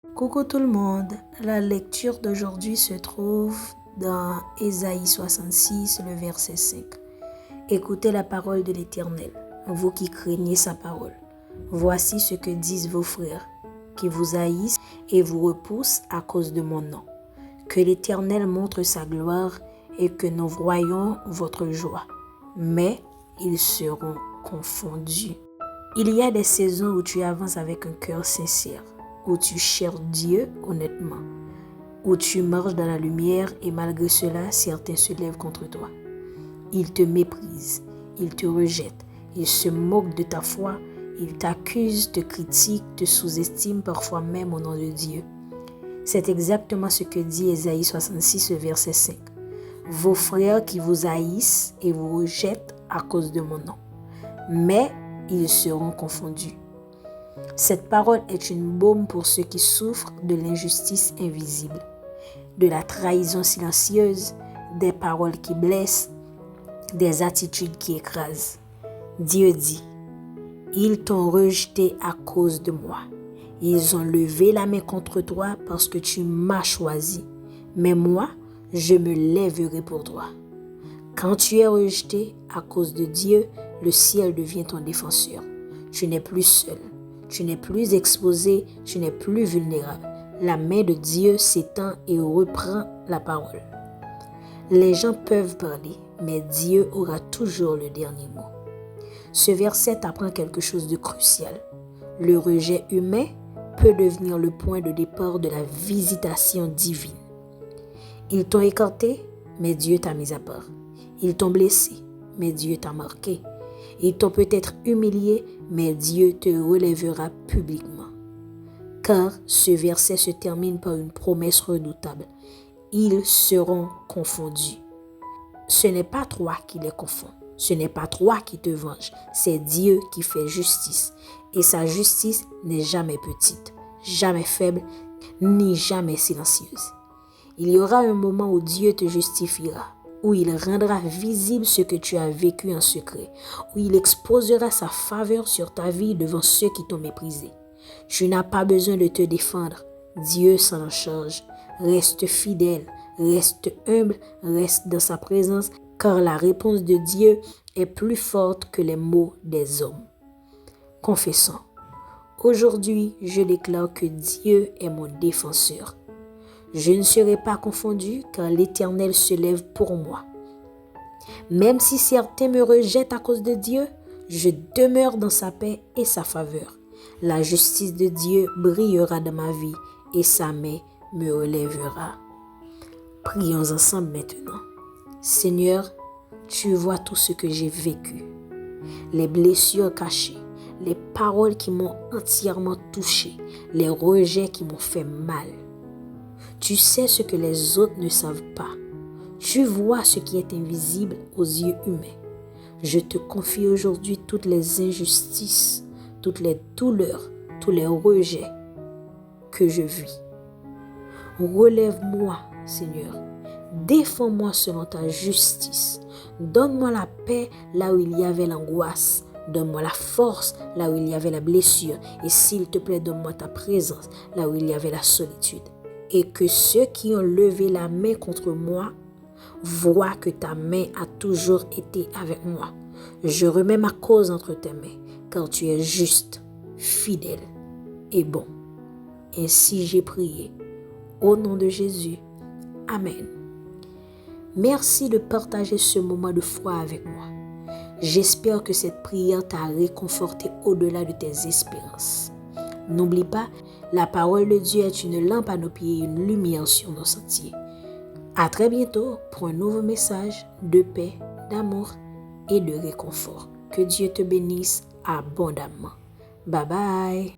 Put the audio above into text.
Coucou tout le monde, la lecture d'aujourd'hui se trouve dans Ésaïe 66, le verset 5. Écoutez la parole de l'Éternel, vous qui craignez sa parole. Voici ce que disent vos frères, qui vous haïssent et vous repoussent à cause de mon nom. Que l'Éternel montre sa gloire et que nous voyons votre joie. Mais ils seront confondus. Il y a des saisons où tu avances avec un cœur sincère, où tu cherches Dieu honnêtement, où tu marches dans la lumière et malgré cela, certains se lèvent contre toi. Ils te méprisent, ils te rejettent, ils se moquent de ta foi, ils t'accusent, te critiquent, te sous-estiment parfois même au nom de Dieu. C'est exactement ce que dit Ésaïe 66, verset 5. Vos frères qui vous haïssent et vous rejettent à cause de mon nom. Mais ils seront confondus. Cette parole est une baume pour ceux qui souffrent de l'injustice invisible, de la trahison silencieuse, des paroles qui blessent, des attitudes qui écrasent. Dieu dit, ils t'ont rejeté à cause de moi. Ils ont levé la main contre toi parce que tu m'as choisi. Mais moi, je me lèverai pour toi. Quand tu es rejeté à cause de Dieu, le ciel devient ton défenseur. Tu n'es plus seul. Tu n'es plus exposé, tu n'es plus vulnérable. La main de Dieu s'étend et reprend la parole. Les gens peuvent parler, mais Dieu aura toujours le dernier mot. Ce verset apprend quelque chose de crucial. Le rejet humain peut devenir le point de départ de la visitation divine. Ils t'ont écarté, mais Dieu t'a mis à part. Ils t'ont blessé, mais Dieu t'a marqué. Ils t'ont peut-être humilié, mais Dieu te relèvera publiquement. Car ce verset se termine par une promesse redoutable. Ils seront confondus. Ce n'est pas toi qui les confonds. Ce n'est pas toi qui te venges. C'est Dieu qui fait justice. Et sa justice n'est jamais petite, jamais faible, ni jamais silencieuse. Il y aura un moment où Dieu te justifiera, où il rendra visible ce que tu as vécu en secret, où il exposera sa faveur sur ta vie devant ceux qui t'ont méprisé. Tu n'as pas besoin de te défendre. Dieu s'en charge. Reste fidèle, reste humble, reste dans sa présence, car la réponse de Dieu est plus forte que les mots des hommes. Confessons. Aujourd'hui, je déclare que Dieu est mon défenseur. Je ne serai pas confondu car l'Éternel se lève pour moi. Même si certains me rejettent à cause de Dieu, je demeure dans sa paix et sa faveur. La justice de Dieu brillera dans ma vie et sa main me relèvera. Prions ensemble maintenant. Seigneur, tu vois tout ce que j'ai vécu, les blessures cachées, les paroles qui m'ont entièrement touché, les rejets qui m'ont fait mal. Tu sais ce que les autres ne savent pas. Tu vois ce qui est invisible aux yeux humains. Je te confie aujourd'hui toutes les injustices, toutes les douleurs, tous les rejets que je vis. Relève-moi, Seigneur. Défends-moi selon ta justice. Donne-moi la paix là où il y avait l'angoisse. Donne-moi la force là où il y avait la blessure. Et s'il te plaît, donne-moi ta présence là où il y avait la solitude. Et que ceux qui ont levé la main contre moi voient que ta main a toujours été avec moi. Je remets ma cause entre tes mains, car tu es juste, fidèle et bon. Ainsi j'ai prié. Au nom de Jésus. Amen. Merci de partager ce moment de foi avec moi. J'espère que cette prière t'a réconforté au-delà de tes espérances. N'oublie pas, la parole de Dieu est une lampe à nos pieds et une lumière sur nos sentiers. À très bientôt pour un nouveau message de paix, d'amour et de réconfort. Que Dieu te bénisse abondamment. Bye bye.